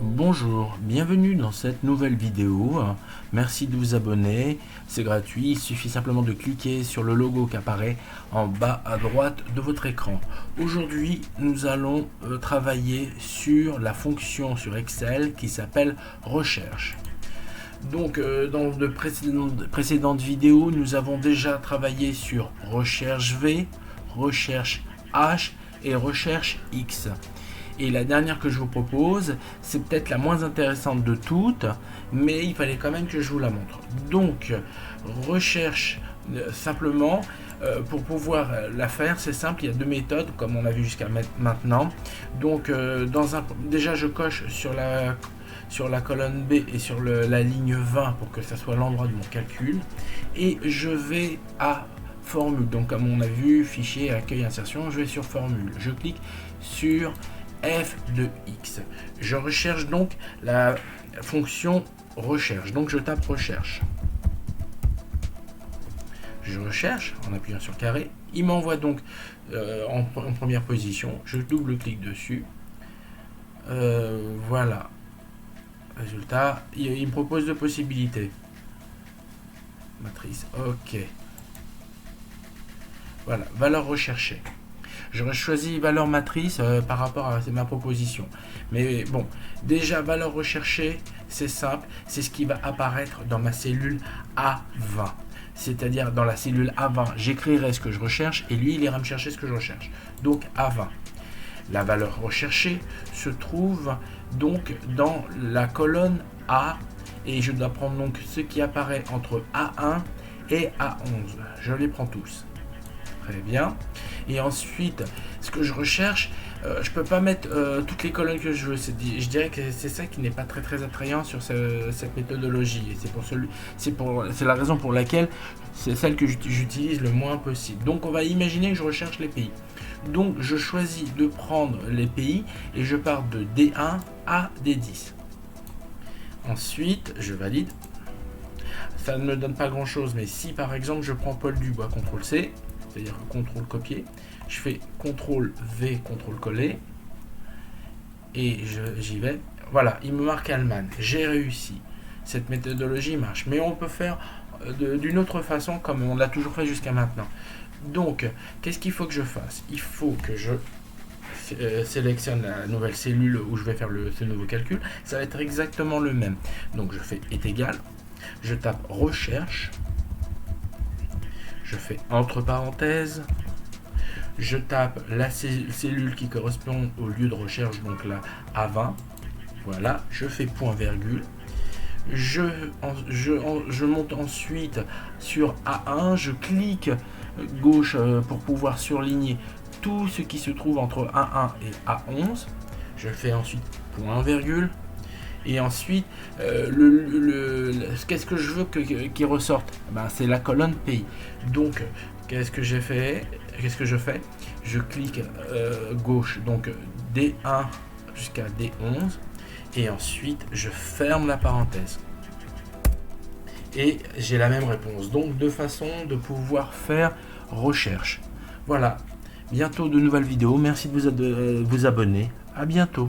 Bonjour, bienvenue dans cette nouvelle vidéo. Merci de vous abonner, c'est gratuit, il suffit simplement de cliquer sur le logo qui apparaît en bas à droite de votre écran. Aujourd'hui, nous allons travailler sur la fonction sur Excel qui s'appelle recherche. Donc, dans de précédentes vidéos, nous avons déjà travaillé sur recherche V, recherche H et recherche X. Et la dernière que je vous propose, c'est peut-être la moins intéressante de toutes, mais il fallait quand même que je vous la montre. Donc, recherche simplement, pour pouvoir la faire, c'est simple, il y a deux méthodes, comme on a vu jusqu'à maintenant. Donc, déjà je coche sur la colonne B et sur la ligne 20 pour que ça soit l'endroit de mon calcul. Et je vais à formule. Donc, comme on a vu, fichier, accueil, insertion, je vais sur formule. Je clique sur f de x. Je recherche donc la fonction recherche. Donc je tape recherche. Je recherche en appuyant sur carré. Il m'envoie donc en première position. Je double-clique dessus. Voilà. Résultat. Il me propose deux possibilités. Matrice. OK. Voilà. Valeur recherchée. J'aurais choisi valeur matrice par rapport à ma proposition. Mais bon, déjà valeur recherchée, c'est simple, c'est ce qui va apparaître dans ma cellule A20. C'est-à-dire dans la cellule A20, j'écrirai ce que je recherche et lui, il ira me chercher ce que je recherche. Donc A20. La valeur recherchée se trouve donc dans la colonne A et je dois prendre donc ce qui apparaît entre A1 et A11. Je les prends tous. Très bien. Et ensuite, ce que je recherche, je peux pas mettre toutes les colonnes que je veux. Je dirais que c'est ça qui n'est pas très attrayant sur cette méthodologie. Et c'est la raison pour laquelle c'est celle que j'utilise le moins possible. Donc on va imaginer que je recherche les pays. Donc je choisis de prendre les pays et je pars de D1 à D10. Ensuite, je valide. Ça ne me donne pas grand chose, mais si par exemple je prends Paul Dubois, CTRL-C, c'est-à-dire CTRL copier, je fais CTRL V, CTRL coller, et j'y vais. Voilà, il me marque Allemagne. J'ai réussi. Cette méthodologie marche. Mais on peut faire d'une autre façon comme on l'a toujours fait jusqu'à maintenant. Donc, qu'est-ce qu'il faut que je fasse? Il faut que je sélectionne la nouvelle cellule où je vais faire ce nouveau calcul. Ça va être exactement le même. Donc, je fais est égal. Je tape recherche. Je fais entre parenthèses, je tape la cellule qui correspond au lieu de recherche, donc là A20. Voilà, je fais point virgule. Je monte ensuite sur A1, je clique gauche pour pouvoir surligner tout ce qui se trouve entre A1 et A11. Je fais ensuite point virgule. Et ensuite, qu'est-ce que je veux qu'il ressorte? C'est la colonne pays. Donc, qu'est-ce que je fais? Je clique gauche, donc D1 jusqu'à D11. Et ensuite, je ferme la parenthèse. Et j'ai la même réponse. Donc, deux façons de pouvoir faire recherche. Voilà. Bientôt de nouvelles vidéos. Merci de vous abonner. À bientôt.